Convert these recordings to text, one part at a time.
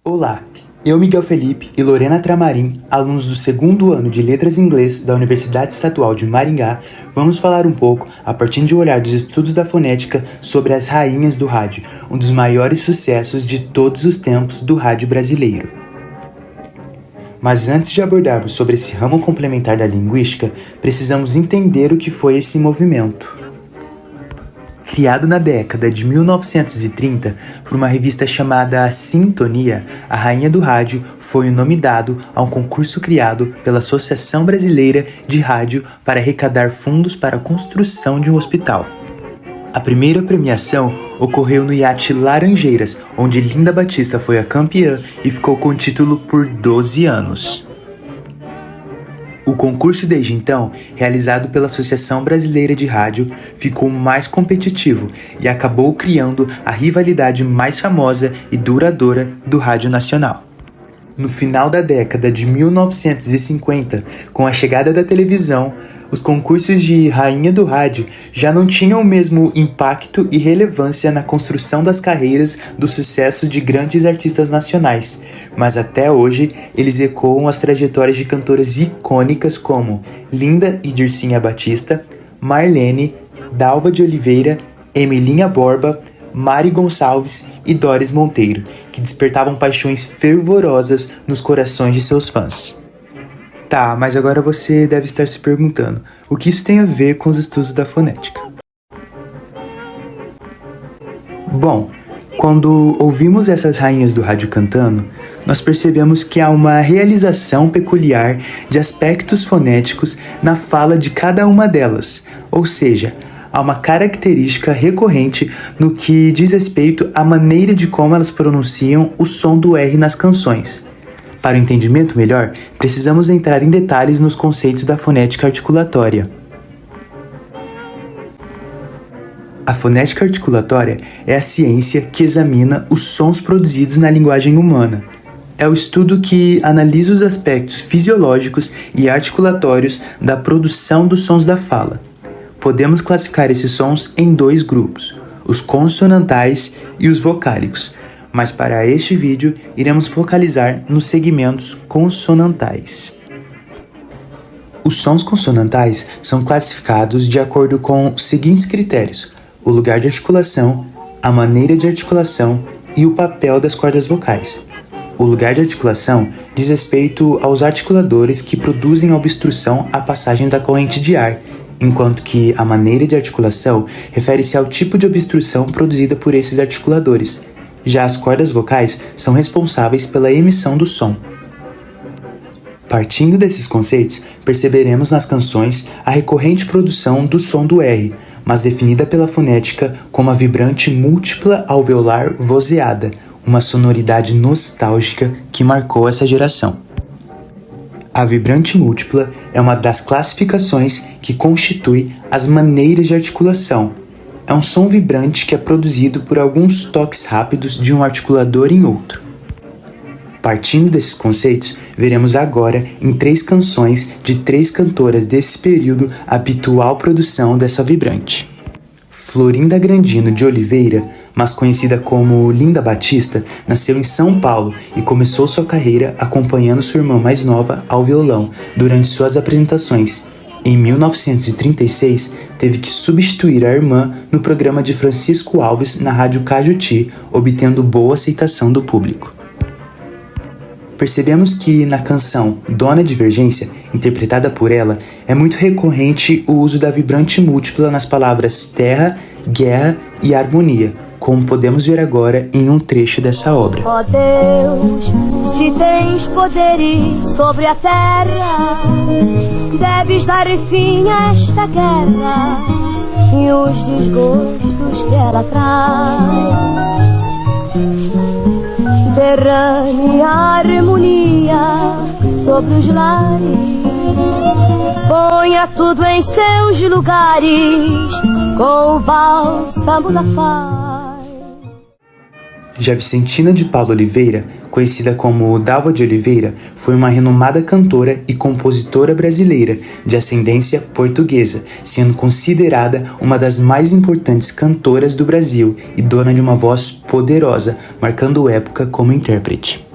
Olá, eu, Miguel Felipe e Lorena Tramarim, alunos do segundo ano de Letras em Inglês da Universidade Estadual de Maringá, vamos falar um pouco, a partir de um olhar dos estudos da fonética, sobre as rainhas do rádio, um dos maiores sucessos de todos os tempos do rádio brasileiro. Mas antes de abordarmos sobre esse ramo complementar da linguística, precisamos entender o que foi esse movimento. Criado na década de 1930 por uma revista chamada Sintonia, a Rainha do Rádio foi o nome dado a um concurso criado pela Associação Brasileira de Rádio para arrecadar fundos para a construção de um hospital. A primeira premiação ocorreu no iate Laranjeiras, onde Linda Batista foi a campeã e ficou com o título por 12 anos. O concurso, desde então, realizado pela Associação Brasileira de Rádio, ficou mais competitivo e acabou criando a rivalidade mais famosa e duradoura do rádio nacional. No final da década de 1950, com a chegada da televisão, os concursos de Rainha do Rádio já não tinham o mesmo impacto e relevância na construção das carreiras do sucesso de grandes artistas nacionais, mas até hoje eles ecoam as trajetórias de cantoras icônicas como Linda e Dircinha Batista, Marlene, Dalva de Oliveira, Emilinha Borba, Mari Gonçalves e Doris Monteiro, que despertavam paixões fervorosas nos corações de seus fãs. Tá, mas agora você deve estar se perguntando, o que isso tem a ver com os estudos da fonética? Bom, quando ouvimos essas rainhas do rádio cantando, nós percebemos que há uma realização peculiar de aspectos fonéticos na fala de cada uma delas, ou seja, há uma característica recorrente no que diz respeito à maneira de como elas pronunciam o som do R nas canções. Para o entendimento melhor, precisamos entrar em detalhes nos conceitos da fonética articulatória. A fonética articulatória é a ciência que examina os sons produzidos na linguagem humana. É o estudo que analisa os aspectos fisiológicos e articulatórios da produção dos sons da fala. Podemos classificar esses sons em dois grupos, os consonantais e os vocálicos, mas para este vídeo iremos focalizar nos segmentos consonantais. Os sons consonantais são classificados de acordo com os seguintes critérios: o lugar de articulação, a maneira de articulação e o papel das cordas vocais. O lugar de articulação diz respeito aos articuladores que produzem a obstrução à passagem da corrente de ar, enquanto que a maneira de articulação refere-se ao tipo de obstrução produzida por esses articuladores. Já as cordas vocais são responsáveis pela emissão do som. Partindo desses conceitos, perceberemos nas canções a recorrente produção do som do R, mas definida pela fonética como a vibrante múltipla alveolar vozeada, uma sonoridade nostálgica que marcou essa geração. A vibrante múltipla é uma das classificações que constitui as maneiras de articulação. É um som vibrante que é produzido por alguns toques rápidos de um articulador em outro. Partindo desses conceitos, veremos agora em 3 canções de 3 cantoras desse período a habitual produção dessa vibrante. Florinda Grandino de Oliveira, mas conhecida como Linda Batista, nasceu em São Paulo e começou sua carreira acompanhando sua irmã mais nova ao violão durante suas apresentações. Em 1936, teve que substituir a irmã no programa de Francisco Alves na Rádio Cajuti, obtendo boa aceitação do público. Percebemos que na canção Dona Divergência, interpretada por ela, é muito recorrente o uso da vibrante múltipla nas palavras terra, guerra e harmonia, como podemos ver agora em um trecho dessa obra. Ó Deus, se tens poderes sobre a terra, deves dar fim a esta guerra e os desgostos que ela traz. Derrame harmonia sobre os lares, ponha tudo em seus lugares com o bálsamo da paz. Já Vicentina de Paula Oliveira, conhecida como Dalva de Oliveira, foi uma renomada cantora e compositora brasileira de ascendência portuguesa, sendo considerada uma das mais importantes cantoras do Brasil e dona de uma voz poderosa, marcando época como intérprete.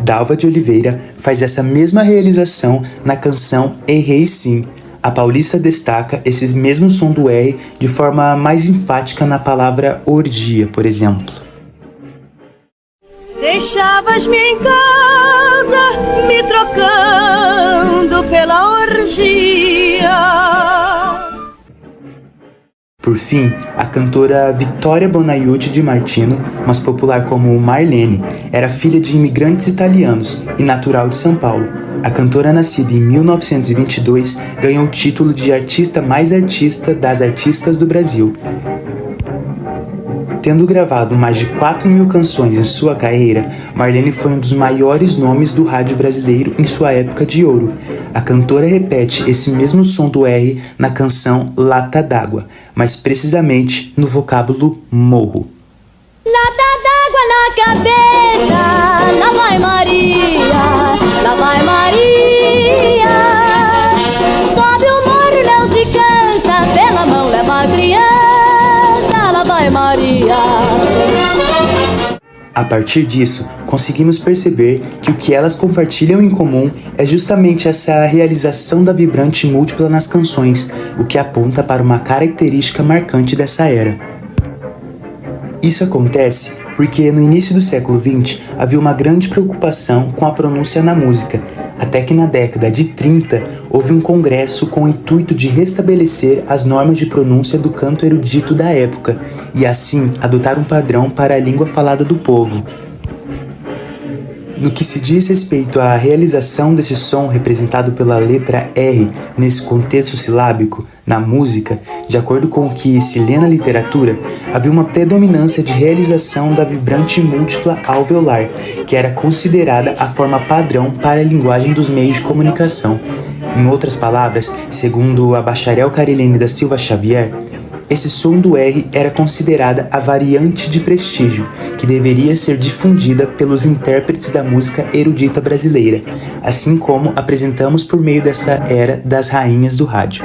Dalva de Oliveira faz essa mesma realização na canção Errei Sim. A paulista destaca esse mesmo som do R de forma mais enfática na palavra orgia, por exemplo. Deixavas-me em casa, me trocando pela orgia. Por fim, a cantora Vittoria Bonaiuti de Martino, mais popular como Marlene, era filha de imigrantes italianos e natural de São Paulo. A cantora, nascida em 1922, ganhou o título de artista mais artista das artistas do Brasil. Tendo gravado mais de 4.000 canções em sua carreira, Marlene foi um dos maiores nomes do rádio brasileiro em sua época de ouro. A cantora repete esse mesmo som do R na canção Lata d'Água, mais precisamente no vocábulo morro. Lata d'água na cabeça, lá vai Maria, lá vai Maria. Sobe o morro, não se cansa, pela mão leva a criança, lá vai Maria. A partir disso, conseguimos perceber que o que elas compartilham em comum é justamente essa realização da vibrante múltipla nas canções, o que aponta para uma característica marcante dessa era. Isso acontece porque no início do século XX havia uma grande preocupação com a pronúncia na música, até que na década de 30 houve um congresso com o intuito de restabelecer as normas de pronúncia do canto erudito da época e assim adotar um padrão para a língua falada do povo. No que se diz respeito à realização desse som representado pela letra R nesse contexto silábico, na música, de acordo com o que se lê na literatura, havia uma predominância de realização da vibrante múltipla alveolar, que era considerada a forma padrão para a linguagem dos meios de comunicação. Em outras palavras, segundo a bacharel Carilene da Silva Xavier, esse som do R era considerada a variante de prestígio, que deveria ser difundida pelos intérpretes da música erudita brasileira, assim como apresentamos por meio dessa era das rainhas do rádio.